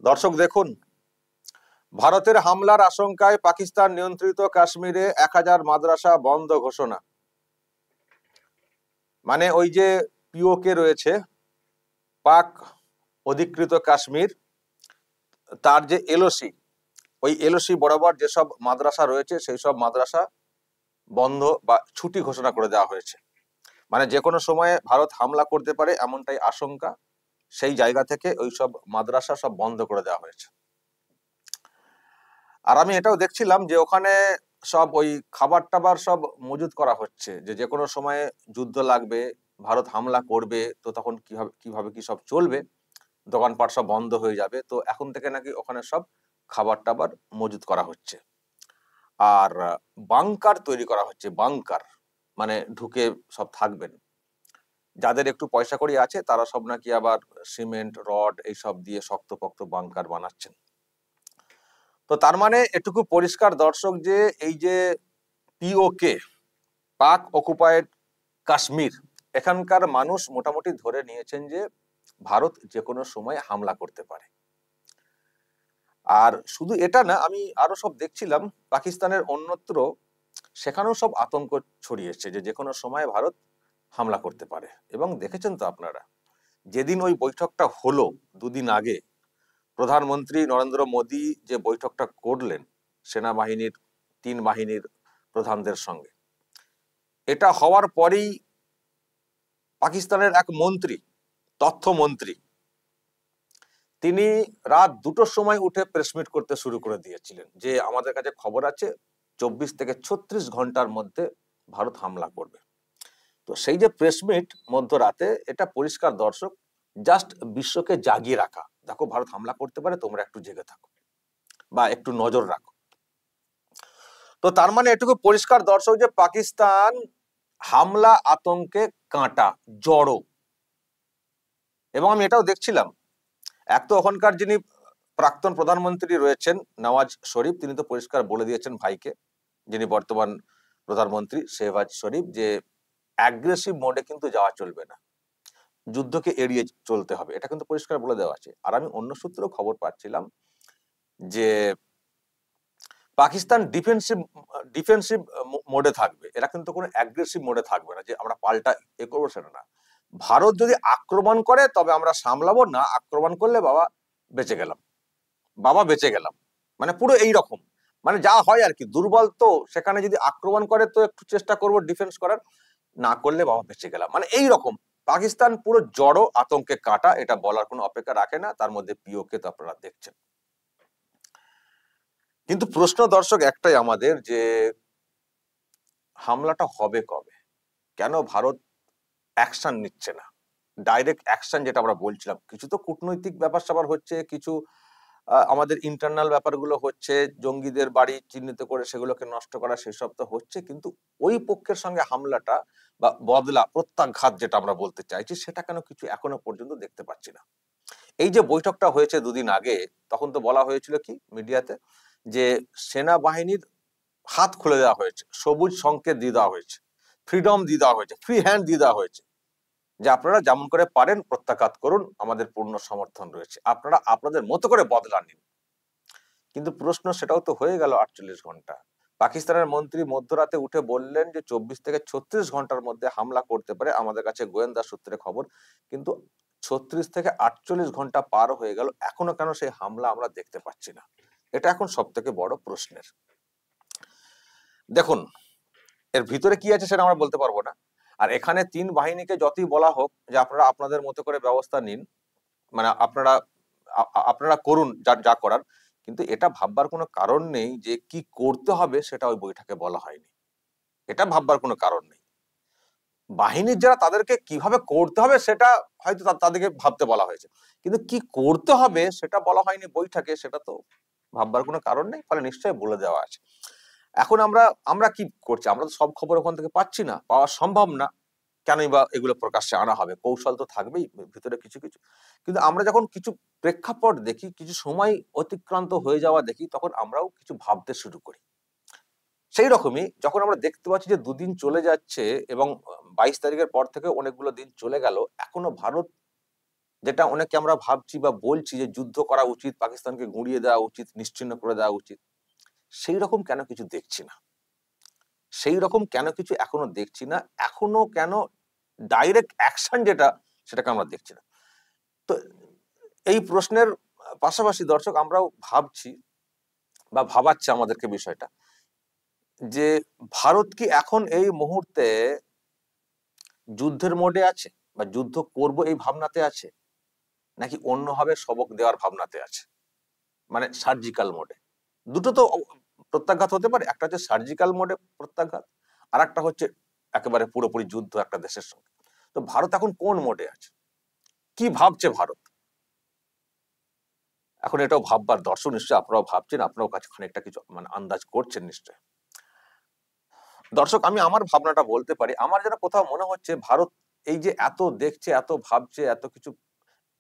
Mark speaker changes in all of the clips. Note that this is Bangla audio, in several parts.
Speaker 1: দর্শক দেখুন, ভারতের হামলার আশঙ্কায় পাকিস্তান নিয়ন্ত্রিত কাশ্মীরে 1000 মাদ্রাসা বন্ধ ঘোষণা। মানে ওই যে পিওকে রয়েছে, পাক অধিকৃত কাশ্মীর, তার যে এলওসি, ওই এলওসি বরাবর যেসব মাদ্রাসা রয়েছে সেই সব মাদ্রাসা বন্ধ বা ছুটি ঘোষণা করে দেওয়া হয়েছে। মানে যে কোনো সময়ে ভারত হামলা করতে পারে এমনটাই আশঙ্কা, সেই জায়গা থেকে ওই সব মাদ্রাসা সব বন্ধ করে দেওয়া হয়েছে। আর আমি এটাও দেখছিলাম যে ওখানে সব ওই খাবার টাবার সব মজুত করা হচ্ছে, যে কোনো সময়ে যুদ্ধ লাগবে, ভারত হামলা করবে, তো তখন কিভাবে কিভাবে কি সব চলবে, দোকানপাট সব বন্ধ হয়ে যাবে। তো এখন থেকে নাকি ওখানে সব খাবার টাবার মজুত করা হচ্ছে। আর বাংকার তৈরি করা হচ্ছে, বাংকার মানে ঢুকে সব থাকবেন। যাদের একটু পয়সা কড়ি আছে তারা সব নাকি আবার সিমেন্ট রড এইসব দিয়ে শক্তপোক্ত বাংকার বানাচ্ছেন। তো তার মানে এটুকু পরিষ্কার দর্শক যে এই যে পিওকে, পাক অকুপায়েড কাশ্মীর, এখানকার মানুষ মোটামুটি ধরে নিয়েছেন যে ভারত যে কোনো সময় হামলা করতে পারে। আর শুধু এটা না, আমি আরো সব দেখছিলাম পাকিস্তানের অন্যত্র, সেখানেও সব আতঙ্ক ছড়িয়েছে যে কোনো সময় ভারত হামলা করতে পারে। এবং দেখেছেন তো আপনারা, যেদিন ওই বৈঠকটা হলো দুদিন আগে, প্রধানমন্ত্রী নরেন্দ্র মোদী যে বৈঠকটা করলেন সেনাবাহিনীর 3 বাহিনীর প্রধানদের সঙ্গে, এটা হওয়ার পরেই পাকিস্তানের এক মন্ত্রী, তথ্যমন্ত্রী, তিনি রাত 2টোর সময় উঠে প্রেসমিট করতে শুরু করে দিয়েছিলেন যে আমাদের কাছে খবর আছে 24 থেকে 36 ঘন্টার মধ্যে ভারত হামলা করবে। তো সেই যে প্রেসমিট মধ্যরাতে, এটা পরিষ্কার দর্শক জাস্ট বিশ্বকে জাগিয়ে রাখা, দেখো ভারত হামলা করতে পারে, তোমরা একটু জেগে থাকো বা একটু নজর রাখো। তো তার মানে এটুকু পরিষ্কার দর্শক যে পাকিস্তান হামলা আতঙ্কে কাঁটা, জড়ো। এবং আমি এটাও দেখছিলাম, এক তো ওখানকার যিনি প্রাক্তন প্রধানমন্ত্রী রয়েছেন নওয়াজ শরীফ, তিনি তো পরিষ্কার বলে দিয়েছেন ভাইকে, যিনি বর্তমান প্রধানমন্ত্রী শেহবাজ শরীফ, যে অ্যাগ্রেসিভ মোডে কিন্তু যাওয়া চলবে না, যুদ্ধকে এড়িয়ে চলতে হবে, এটা কিন্তু পরিষ্কার বলে দেওয়া আছে। আর আমি অন্য সূত্রেও খবর পাচ্ছিলাম যে পাকিস্তান ডিফেন্সিভ ডিফেন্সিভ মোডে থাকবে, এরা কিন্তু কোনো অ্যাগ্রেসিভ মোডে থাকবে না যে আমরা পাল্টা এ করবো, সেটা না। ভারত যদি আক্রমণ করে তবে আমরা সামলাবো, না আক্রমণ করলে বাবা বেঁচে গেলাম, বাবা বেঁচে গেলাম, মানে পুরো এই রকম। মানে যা হয় আর কি, দুর্বল তো সেখানে যদি আক্রমণ করে তো একটু চেষ্টা করব ডিফেন্স করার, না করলে বাবা বেঁচে গেলাম, মানে এই রকম। পাকিস্তান পুরো জড়ো, আতঙ্কে কাটা, এটা বলার কোনো অপেক্ষা রাখে না। তার মধ্যে পিওকে তো আপনারা দেখছেন। কিন্তু প্রশ্ন দর্শক একটাই আমাদের, যে হামলাটা হবে কবে? কেন ভারত অ্যাকশন নিচ্ছে না, ডাইরেক্ট অ্যাকশন যেটা আমরা বলছিলাম? কিছু তো কূটনৈতিক ব্যাপার স্যাপার হচ্ছে, কিছু আমাদের ইন্টারনাল ব্যাপারগুলো হচ্ছে, জঙ্গিদের বাড়ি চিহ্নিত করে সেগুলোকে নষ্ট করা, সেসব তো হচ্ছে, কিন্তু ওই পক্ষের সঙ্গে হামলাটা বা বদলা প্রত্যাঘাত যেটা আমরা বলতে চাইছি, সেটা কেন কিছু এখনো পর্যন্ত দেখতে পাচ্ছি না। এই যে বৈঠকটা হয়েছে দুদিন আগে, তখন তো বলা হয়েছিল কি মিডিয়াতে, যে সেনাবাহিনীর হাত খুলে দেওয়া হয়েছে, সবুজ সংকেত দিয়ে দেওয়া হয়েছে, ফ্রিডম দিয়ে দেওয়া হয়েছে, ফ্রি হ্যান্ড দিয়ে দেওয়া হয়েছে, যে আপনারা যেমন করে পারেন প্রত্যাঘাত করুন, আমাদের পূর্ণ সমর্থন রয়েছে, আপনারা আপনাদের মতো করে বদলা নিন। কিন্তু প্রশ্ন সেটাও তো হয়ে গেল 48 ঘন্টা। পাকিস্তানের মন্ত্রী মধ্যরাতে উঠে বললেন যে 24 থেকে 36 ঘন্টার মধ্যে হামলা করতে পারে, আমাদের কাছে গোয়েন্দা সূত্রে খবর। কিন্তু 36 থেকে 48 ঘন্টা পার হয়ে গেল, এখনো কেন সেই হামলা আমরা দেখতে পাচ্ছি না? এটা এখন সব থেকে বড় প্রশ্নের। দেখুন, এর ভিতরে কি আছে সেটা আমরা বলতে পারবো না। আর এখানে 3 বাহিনীকে যতই বলা হোক যে আপনারা আপনাদের মতো করে ব্যবস্থা নিন, মানে আপনারা আপনারা করুন যা যা করার, কিন্তু এটা ভাববার কোনো কারণ নেই যে কি করতে হবে সেটা ওই বৈঠকে বলা হয়নি। এটা ভাববার কোনো কারণ নেই। বাহিনীর যারা, তাদেরকে কিভাবে করতে হবে সেটা হয়তো তাদেরকে ভাবতে বলা হয়েছে, কিন্তু কি করতে হবে সেটা বলা হয়নি বৈঠকে, সেটা তো ভাববার কোনো কারণ নেই। ফলে নিশ্চয়ই বলে দেওয়া আছে। এখন আমরা আমরা কি করছি? আমরা তো সব খবর ওখান থেকে পাচ্ছি না, পাওয়া সম্ভব না। কেনই বা এগুলো প্রকাশ্যে আনা হবে? কৌশল তো থাকবেই ভিতরে কিছু কিছু। কিন্তু আমরা যখন কিছু প্রেক্ষাপট দেখি, কিছু সময় অতিক্রান্ত হয়ে যাওয়া দেখি, তখন আমরাও কিছু ভাবতে শুরু করি। সেই রকমই যখন আমরা দেখতে পাচ্ছি যে দুদিন চলে যাচ্ছে এবং 22 তারিখের পর থেকে অনেকগুলো দিন চলে গেল, এখনো ভারত যেটা অনেকে আমরা ভাবছি বা বলছি যে যুদ্ধ করা উচিত, পাকিস্তানকে গুঁড়িয়ে দেওয়া উচিত, নিশ্চিহ্ন করে দেওয়া উচিত, সেই রকম কেন কিছু দেখছি না। সেই রকম কেন কিছু এখনো দেখছি না, এখনো কেন ডাইরেক্ট অ্যাকশন যেটা, সেটাকে আমরা দেখছি না। তো এই প্রশ্নের পাশাপাশি দর্শক আমরাও ভাবছি বা ভাবাচ্ছে আমাদেরকে বিষয়টা, যে ভারত কি এখন এই মুহূর্তে যুদ্ধের মোডে আছে বা যুদ্ধ করব এই ভাবনাতে আছে, নাকি অন্যভাবে সবক দেওয়ার ভাবনাতে আছে, মানে সার্জিক্যাল মোডে। দুটো তো প্রত্যাঘাত হতে পারে, একটা হচ্ছে সার্জিক্যাল মোডে প্রত্যাঘাত, আর একটা হচ্ছে একেবারে পুরোপুরি যুদ্ধ একটা দেশের সঙ্গে। তো ভারত এখন কোন মোডে আছে, কি ভাবছে ভারত এখন, এটাও ভাববার দর্শক, নিশ্চয়ই আপনারাও ভাবছেন, আপনারাও কাছে খানিকটা কিছু মানে আন্দাজ করছেন নিশ্চয়। দর্শক আমি আমার ভাবনাটা বলতে পারি, আমার যেন কোথাও মনে হচ্ছে ভারত এই যে এত দেখছে, এত ভাবছে, এত কিছু,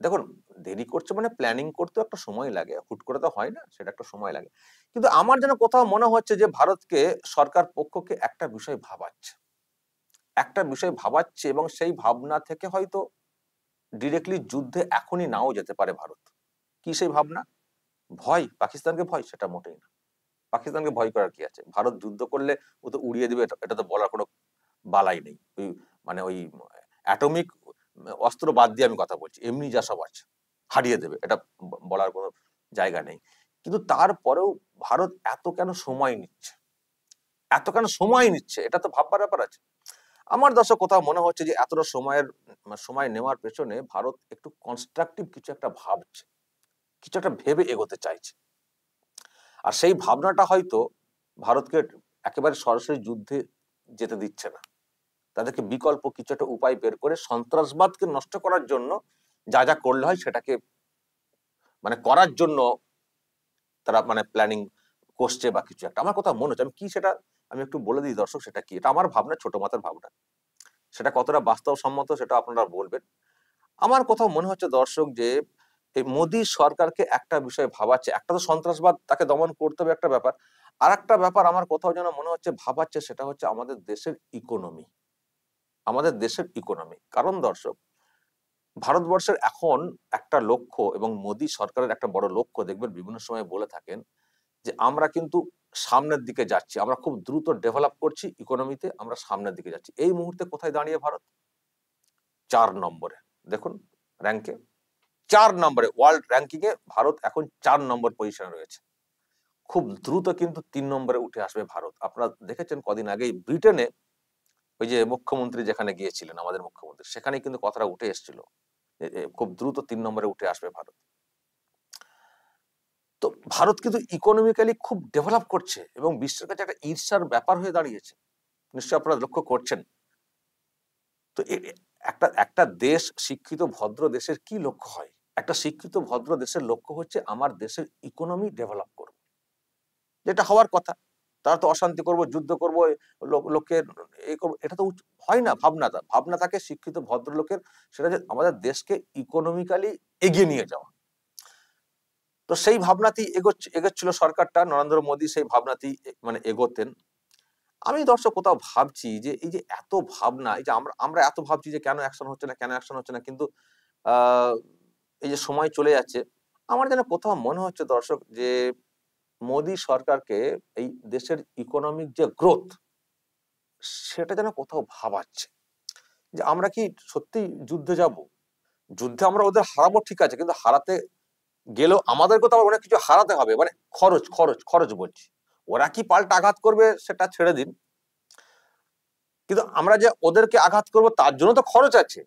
Speaker 1: দেখুন দেরি করছে মানে প্ল্যানিং করতেও একটা সময় লাগে, হুট করে তো হয় না, সেটা একটা সময় লাগে। কিন্তু আমার যেন কোথাও মনে হচ্ছে যে ভারতকে সরকার পক্ষকে একটা বিষয় ভাবাচ্ছে, একটা বিষয় ভাবাচ্ছে, এবং সেই ভাবনা থেকে হয়তো ডিরেক্টলি যুদ্ধে এখনই নাও যেতে পারে ভারত। কি সেই ভাবনা? ভয়, পাকিস্তানকে ভয়? সেটা মোটেই না। পাকিস্তানকে ভয় করার কি আছে? ভারত যুদ্ধ করলে ও তো উড়িয়ে দিবে, এটা তো বলার কোনো বালাই নেই। ওই মানে ওই অ্যাটমিক অস্ত্র বাদ দিয়ে আমি কথা বলছি, এমনি যা সব আছে হারিয়ে দেবে, এটা বলার কোনো জায়গা নেই। কিন্তু তারপরেও ভারত এত কেন সময় নিচ্ছে, এত কেন সময় নিচ্ছে, এটা তো ভাববার ব্যাপার আছে। আমার দর্শক কোথাও মনে হচ্ছে যে এতটা সময় নেওয়ার পেছনে ভারত একটু কনস্ট্রাকটিভ কিছু একটা ভাবছে, কিছু একটা ভেবে এগোতে চাইছে। আর সেই ভাবনাটা হয়তো ভারতকে একেবারে সরাসরি যুদ্ধে যেতে দিচ্ছে না, তাদেরকে বিকল্প কিছু একটা উপায় বের করে সন্ত্রাসবাদকে নষ্ট করার জন্য যা যা করলে হয় সেটাকে মানে করার জন্য তারা মানে প্ল্যানিং করছে বা কিছু একটা। আমার কথা মনে হচ্ছে, আমি কি সেটা আমি একটু বলে দিই দর্শক, সেটা কি, এটা আমার ভাবনা, ছোট মাথার ভাবনা, সেটা কতটা বাস্তবসম্মত সেটা আপনারা বলবেন। আমার কোথাও মনে হচ্ছে দর্শক যে এই মোদী সরকারকে একটা বিষয় ভাবাচ্ছে, একটা তো সন্ত্রাসবাদ তাকে দমন করতে হবে একটা ব্যাপার, আর একটা ব্যাপার আমার কোথাও যেন মনে হচ্ছে ভাবাচ্ছে, সেটা হচ্ছে আমাদের দেশের ইকোনমি, আমাদের দেশের ইকোনমি। কারণ দর্শক ভারতবর্ষের এখন একটা লক্ষ্য, এবং মোদী সরকারের একটা বড় লক্ষ্য, দেখবেন বিভিন্ন সময় বলে থাকেন যে আমরা কিন্তু সামনের দিকে যাচ্ছি, আমরা খুব দ্রুত ডেভেলপ করছি ইকোনমিতে, আমরা সামনের দিকে যাচ্ছি। এই মুহূর্তে কোথায় দাঁড়িয়ে ভারত? 4 নম্বরে, দেখুন র্যাঙ্কে 4 নম্বরে, ওয়ার্ল্ড র্যাঙ্কিং এ ভারত এখন 4 নম্বর পজিশনে রয়েছে। খুব দ্রুত কিন্তু 3 নম্বরে উঠে আসবে ভারত। আপনারা দেখেছেন কদিন আগেই ব্রিটেনে ওই যে মুখ্যমন্ত্রী যেখানে গিয়েছিলেন, আমাদের মুখ্যমন্ত্রী, সেখানে কিন্তু কথাটা উঠে এসেছিল খুব দ্রুত 3 নম্বরে উঠে আসবে ভারত। তো ভারত কিন্তু ইকোনমিক্যালি খুব ডেভেলপ করছে, এবং বিশ্বের কাছে একটা ঈর্ষার ব্যাপার হয়ে দাঁড়িয়েছে, নিশ্চয়ই আপনারা লক্ষ্য করছেন। তো একটা একটা দেশ, শিক্ষিত ভদ্র দেশের কি লক্ষ্য হয়? একটা শিক্ষিত ভদ্র দেশের লক্ষ্য হচ্ছে আমার দেশের ইকোনমি ডেভেলপ করব, যেটা হওয়ার কথা। তারা তো অশান্তি করব, যুদ্ধ করব, লোকের এটা তো হয় না। ভাবনাটা, ভাবনা থাকে শিক্ষিত ভদ্রলোকের, সেটা যে আমাদের দেশকে ইকোনমিক্যালি এগিয়ে নিয়ে যাওয়া। তো সেই ভাবনাতেই এগোচ্ছিল সরকারটা, নরেন্দ্র মোদী সেই ভাবনাতেই মানে এগোতেন। আমি দর্শক কোথাও ভাবছি যে এই যে এত ভাবনা, এই যে আমরা আমরা এত ভাবছি যে কেন অ্যাকশন হচ্ছে না, কেন অ্যাকশন হচ্ছে না, কিন্তু আহ এই যে সময় চলে যাচ্ছে, আমার যেন কোথাও মনে হচ্ছে দর্শক যে মোদী সরকারকে এই দেশের ইকোনমিক যে গ্রোথ, সেটা যেন কোথাও ভাবাচ্ছে যে আমরা কি সত্যি যুদ্ধে যাব, যুদ্ধে আমরা ওদের হারাবো ঠিক আছে, কিন্তু হারাতে গেলেও আমাদেরকে তো আবার অনেক কিছু হারাতে হবে, মানে খরচ খরচ খরচ বলছি। ওরা কি পাল্টা আঘাত করবে সেটা ছেড়ে দিন, কিন্তু আমরা যে ওদেরকে আঘাত করব তার জন্য তো খরচ আছে।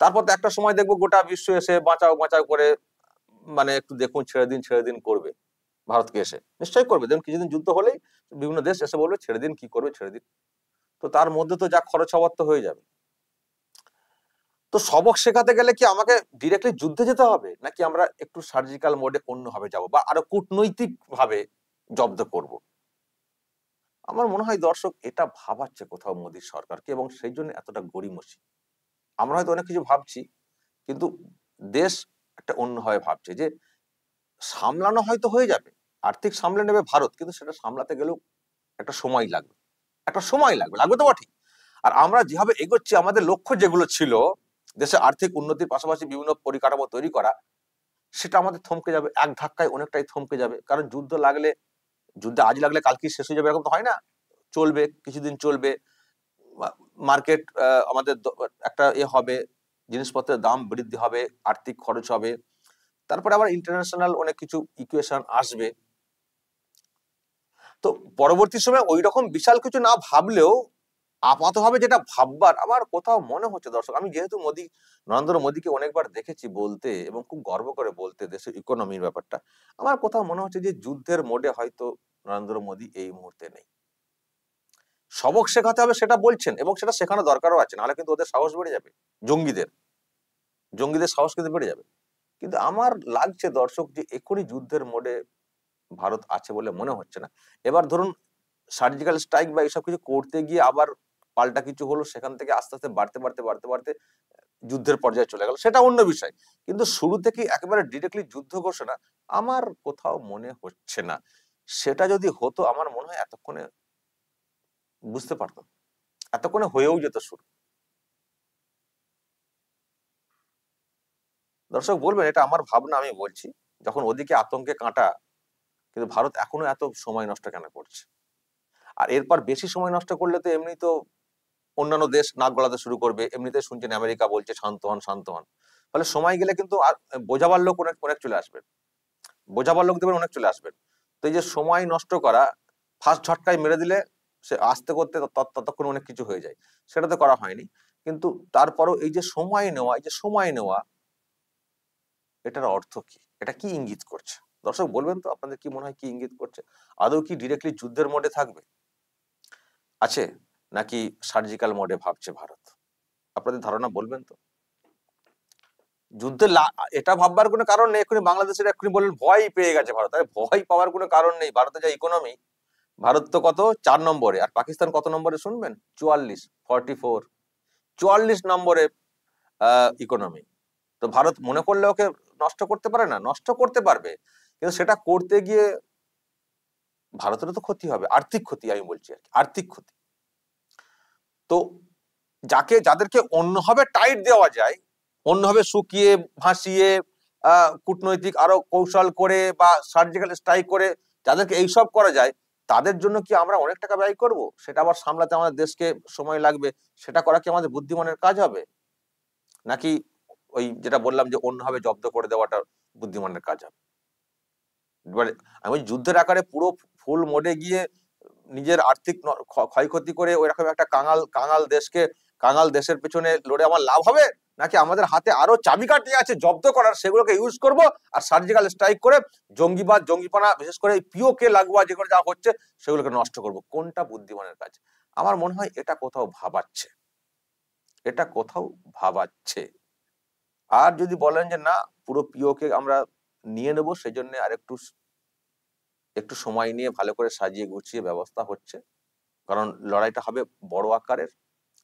Speaker 1: তারপর তো একটা সময় দেখবো গোটা বিশ্ব এসে বাঁচাও বাঁচাও করে মানে একটু দেখুন, ছেড়ে দিন করবে ভারতকে, এসে নিশ্চয়ই করবে। দেখুন কিছুদিন যুদ্ধ হলেই বিভিন্ন দেশ এসে বলবে ছেড়ে দিন, কি করবে ছেড়ে দিন। তো তার মধ্যে তো যা খরচ হওয়ার তো হয়ে যাবে। তো সবক শেখাতে গেলে কি আমাকে ডিরেক্টলি যুদ্ধে যেতে হবে, নাকি আমরা একটু সার্জিক্যাল মোডে অন্যভাবে যাব, বা আরো কূটনৈতিক ভাবে জব্দ করব? আমার মনে হয় দর্শক এটা ভাবাচ্ছে কোথাও মোদী সরকারকে, এবং সেই জন্য এতটা গড়িমসি। আমরা হয়তো অনেক কিছু ভাবছি, কিন্তু দেশ একটা অন্যভাবে ভাবছে যে সামলানো হয়তো হয়ে যাবে, আর্থিক সামলে নেবে ভারত, কিন্তু সেটা সামলাতে গেলেও একটা সময় লাগবে, একটা সময় লাগবে, লাগবে তো বটেই। আর আমরা যেভাবে এগোচ্ছি, আমাদের লক্ষ্য যেগুলো ছিল দেশে আর্থিক উন্নতির পাশাপাশি বিভিন্ন পরিকাঠামো তৈরি করা, সেটা আমাদের থমকে যাবে, এক ধাক্কায় অনেকটাই থমকে যাবে। কারণ যুদ্ধ আজ লাগলে কালকে শেষ হয়ে যাবে এরকম তো হয় না, চলবে, কিছুদিন চলবে। মার্কেট আমাদের একটা হবে, জিনিসপত্রের দাম বৃদ্ধি হবে, আর্থিক খরচ হবে, তারপরে আবার ইন্টারন্যাশনাল অনেক কিছু ইকুয়েশন আসবে। তো পরবর্তী সময় ওই রকম বিশাল কিছু না ভাবলেও আপাতভাবে যেটা ভাববার, আমার কোথাও মনে হচ্ছে দর্শক, আমি যেহেতু নরেন্দ্র মোদীকে অনেকবার দেখেছি বলতে এবং খুব গর্ব করে বলতে দেশের ইকোনমির ব্যাপারটা, আমার কোথাও মনে হচ্ছে যে যুদ্ধের মোডে হয়তো নরেন্দ্র মোদী এই মুহূর্তে নেই। সবক শেখাতে হবে সেটা বলছেন, এবং সেটা শেখানো দরকারও আছে, নাহলে কিন্তু ওদের সাহস বেড়ে যাবে, জঙ্গিদের জঙ্গিদের সাহস কিন্তু বেড়ে যাবে। কিন্তু আমার লাগছে দর্শক যে এখনই যুদ্ধের মোডে ভারত আছে বলে মনে হচ্ছে না। এবার ধরুন সার্জিক্যাল স্ট্রাইক বা এসব কিছু করতে গিয়ে আবার পাল্টা কিছু হলো, সেখান থেকে আস্তে আস্তে বাড়তে যুদ্ধের পর্যায়ে চলে গেল, সেটা অন্য বিষয়। কিন্তু শুরু থেকে একেবারে ডিরেক্টলি যুদ্ধ ঘোষণা আমার কোথাও মনে হচ্ছে না। সেটা যদি হতো আমার মনে হয় এতক্ষণে বুঝতে পারতাম, এতক্ষণে হয়েও যেত শুরু। দর্শক বলবেন এটা আমার ভাবনা, আমি বলছি যখন ওদিকে আতঙ্কে কাঁটা, কিন্তু ভারত এখনো এত সময় নষ্ট কেন করছে? আর এরপর বেশি সময় নষ্ট করলে তো এমনি তো অন্যান্য দেশ নাক গলাতে শুরু করবে। এমনিতে শুনছেন আমেরিকা বলছে শান্ত হন শান্ত হন, ফলে সময় গেলে কিন্তু আর বোঝাবার লোক অনেক অনেক চলে আসবেন, বোঝাবার লোক দেবেন অনেক চলে আসবেন। তো এই যে সময় নষ্ট করা, ফার্স্ট ঝটকায় মেরে দিলে সে আস্তে করতে ততক্ষণ অনেক কিছু হয়ে যায়, সেটা তো করা হয়নি। কিন্তু তারপরও এই যে সময় নেওয়া, এটার অর্থ কি, এটা কি ইঙ্গিত করছে? দর্শক বলবেন তো আপনাদের কি মনে হয় কি ইঙ্গিত করছে? আদৌ কি ডিরেক্টলি যুদ্ধের মোডে থাকবে আছে, নাকি সার্জিক্যাল মোডে ভাবছে ভারত? আপনাদের ধারণা বলবেন তো। এটা ভাববার কোনো কারণ নেই, এক্ষুনি বাংলাদেশের এক্ষুনি বললেন ভয় পেয়ে গেছে ভারত, আরে ভয় পাওয়ার কোনো কারণ নেই। ভারতের যা ইকোনমি, ভারত তো কত 4 নম্বরে, আর পাকিস্তান কত নম্বরে শুনবেন? 44 44 নম্বরে ইকোনমি। তো ভারত মনে করলে ওকে নষ্ট করতে পারে না? নষ্ট করতে পারবে, কিন্তু সেটা করতে গিয়ে ভারতেরও তো ক্ষতি হবে, আর্থিক ক্ষতি আমি বলছি আর কি, আর্থিক ক্ষতি। তো যাদেরকে অন্যভাবে টাইট দেওয়া যায়, অন্যভাবে শুকিয়ে ভাসিয়ে কূটনৈতিক আরো কৌশল করে বা সার্জিক্যাল স্ট্রাইক করে যাদেরকে এইসব করা যায়, তাদের জন্য কি আমরা অনেক টাকা ব্যয় করব? সেটা আবার সামলাতে আমাদের দেশকে সময় লাগবে, সেটা করা কি আমাদের বুদ্ধিমানের কাজ হবে? নাকি ওই যেটা বললাম যে অন্যভাবে জব্দ করে দেওয়াটা বুদ্ধিমানের কাজ হবে? এবারে আমি যুদ্ধের আকারে পুরো ফুল মোডে গিয়ে নিজের আর্থিক ক্ষয়ক্ষতি করে ওইরকম একটা কাঙাল দেশের পেছনে লড়ে আমার লাভ হবে, নাকি আমাদের হাতে আরো চাবিকাঠি আছে জব্দ করার, সেগুলোকে ইউজ করব আর সার্জিক্যাল স্ট্রাইক করে জঙ্গিপানা বিশেষ করে পিওকে লাগোয়া যেগুলো যা হচ্ছে সেগুলোকে নষ্ট করব? কোনটা বুদ্ধিমানের কাজ? আমার মনে হয় এটা কোথাও ভাবাচ্ছে, এটা কোথাও ভাবাচ্ছে। আর যদি বলেন যে না, পুরো পিওকে আমরা নিয়ে নেবো, সেই জন্য আর একটু সময় নিয়ে ভালো করে সাজিয়ে গুছিয়ে ব্যবস্থা হচ্ছে, কারণ লড়াইটা হবে বড় আকারের,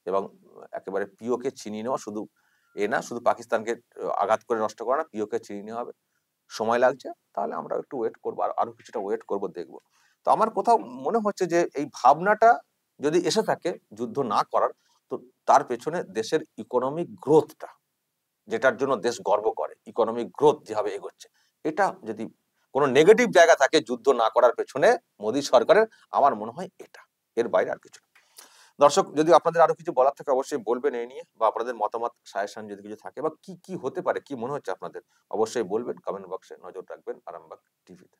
Speaker 1: এবং একেবারে পিওকে ছিনিয়ে নেওয়া, শুধু শুধু পাকিস্তানকে আঘাত করে নষ্ট করা না, পিওকে ছিনিয়ে নেওয়া হবে, সময় লাগছে। তাহলে আমরা একটু ওয়েট করবো, আরো কিছুটা ওয়েট করবো, দেখবো। তো আমার কোথাও মনে হচ্ছে যে এই ভাবনাটা যদি এসে থাকে যুদ্ধ না করার, তো তার পেছনে দেশের ইকোনমিক গ্রোথটা, যেটার জন্য দেশ গর্ব করে, ইকোনমিক গ্রোথ যেভাবে এগোচ্ছে, এটা যদি কোনো নেগেটিভ জায়গা থাকে যুদ্ধ না করার পেছনে মোদী সরকারের, আমার মনে হয় এটা, এর বাইরে আর কিছু না। দর্শক, যদি আপনাদের আরো কিছু বলার থাকে অবশ্যই বলবেন এই নিয়ে, বা আপনাদের মতামত সাজেশন যদি কিছু থাকে, বা কি কি হতে পারে, কি মনে হচ্ছে আপনাদের, অবশ্যই বলবেন, কমেন্ট বক্সে নজর রাখবেন আরামবাগ টিভিতে।